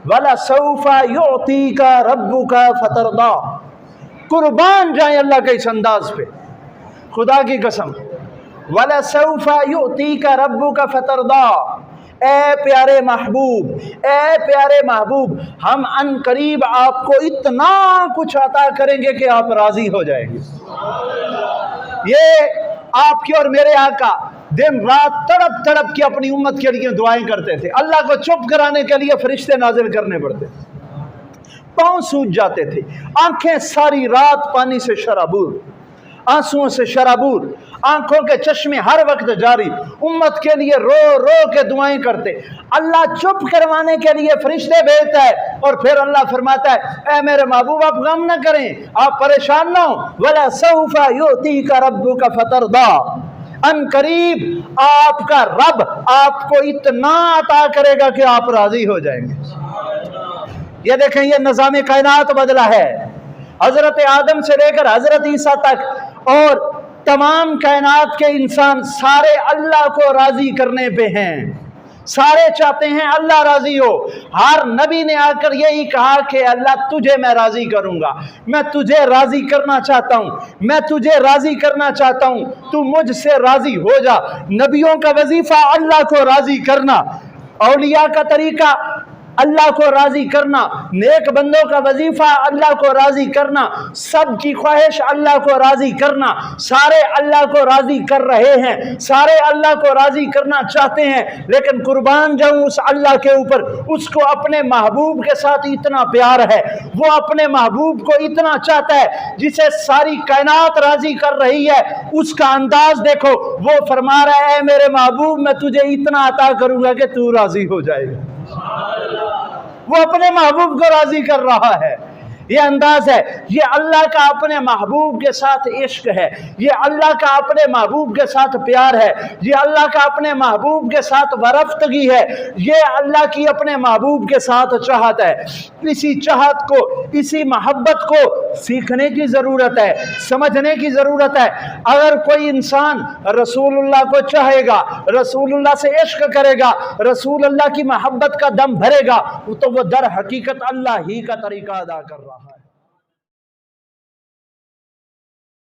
وَلَسَوْفَ يُعْطِيكَ رَبُّكَ فَتَرْضَىٰ، قربان جائیں اللہ کے اس انداز پہ، خدا کی قسم، وَلَسَوْفَ يُعْطِيكَ رَبُّكَ فَتَرْضَىٰ، اے پیارے محبوب، اے پیارے محبوب، ہم ان قریب آپ کو اتنا کچھ عطا کریں گے کہ آپ راضی ہو جائیں گے۔ یہ آپ کی اور میرے آقا دن رات تڑپ تڑپ کے اپنی امت کے لیے دعائیں کرتے تھے، اللہ کو چپ کرانے کے لیے فرشتے نازل کرنے پڑتے تھے، پاؤں سوج جاتے تھے، آنکھیں ساری رات پانی سے شرابور، آنسوؤں سے شرابور، آنکھوں کے چشمے ہر وقت جاری، امت کے لیے رو رو کے دعائیں کرتے، اللہ چپ کروانے کے لیے فرشتے بھیجتا ہے، اور پھر اللہ فرماتا ہے اے میرے محبوب آپ غم نہ کریں، آپ پریشان نہ ہو، وَلَسَوْفَ يُعْطِيكَ رَبُّكَ فَتَرْضَىٰ، ان قریب آپ کا رب آپ کو اتنا عطا کرے گا کہ آپ راضی ہو جائیں گے۔ یہ دیکھیں، یہ نظام کائنات بدلا ہے، حضرت آدم سے لے کر حضرت عیسیٰ تک، اور تمام کائنات کے انسان سارے اللہ کو راضی کرنے پہ ہیں، سارے چاہتے ہیں اللہ راضی ہو۔ ہر نبی نے آ کر یہی کہا کہ اللہ تجھے میں راضی کروں گا، میں تجھے راضی کرنا چاہتا ہوں، میں تجھے راضی کرنا چاہتا ہوں، تو مجھ سے راضی ہو جا۔ نبیوں کا وظیفہ اللہ کو راضی کرنا، اولیاء کا طریقہ اللہ کو راضی کرنا، نیک بندوں کا وظیفہ اللہ کو راضی کرنا، سب کی خواہش اللہ کو راضی کرنا، سارے اللہ کو راضی کر رہے ہیں، سارے اللہ کو راضی کرنا چاہتے ہیں، لیکن قربان جاؤں اس اللہ کے اوپر، اس کو اپنے محبوب کے ساتھ اتنا پیار ہے، وہ اپنے محبوب کو اتنا چاہتا ہے جسے ساری کائنات راضی کر رہی ہے، اس کا انداز دیکھو، وہ فرما رہا ہے اے میرے محبوب میں تجھے اتنا عطا کروں گا کہ تو راضی ہو جائے گا۔ وہ اپنے محبوب کو راضی کر رہا ہے، یہ انداز ہے، یہ اللہ کا اپنے محبوب کے ساتھ عشق ہے، یہ اللہ کا اپنے محبوب کے ساتھ پیار ہے، یہ اللہ کا اپنے محبوب کے ساتھ ورفتگی ہے، یہ اللہ کی اپنے محبوب کے ساتھ چاہت ہے۔ اسی چاہت کو، اسی محبت کو سیکھنے کی ضرورت ہے، سمجھنے کی ضرورت ہے۔ اگر کوئی انسان رسول اللہ کو چاہے گا، رسول اللہ سے عشق کرے گا، رسول اللہ کی محبت کا دم بھرے گا، تو وہ در حقیقت اللہ ہی کا طریقہ ادا کر رہا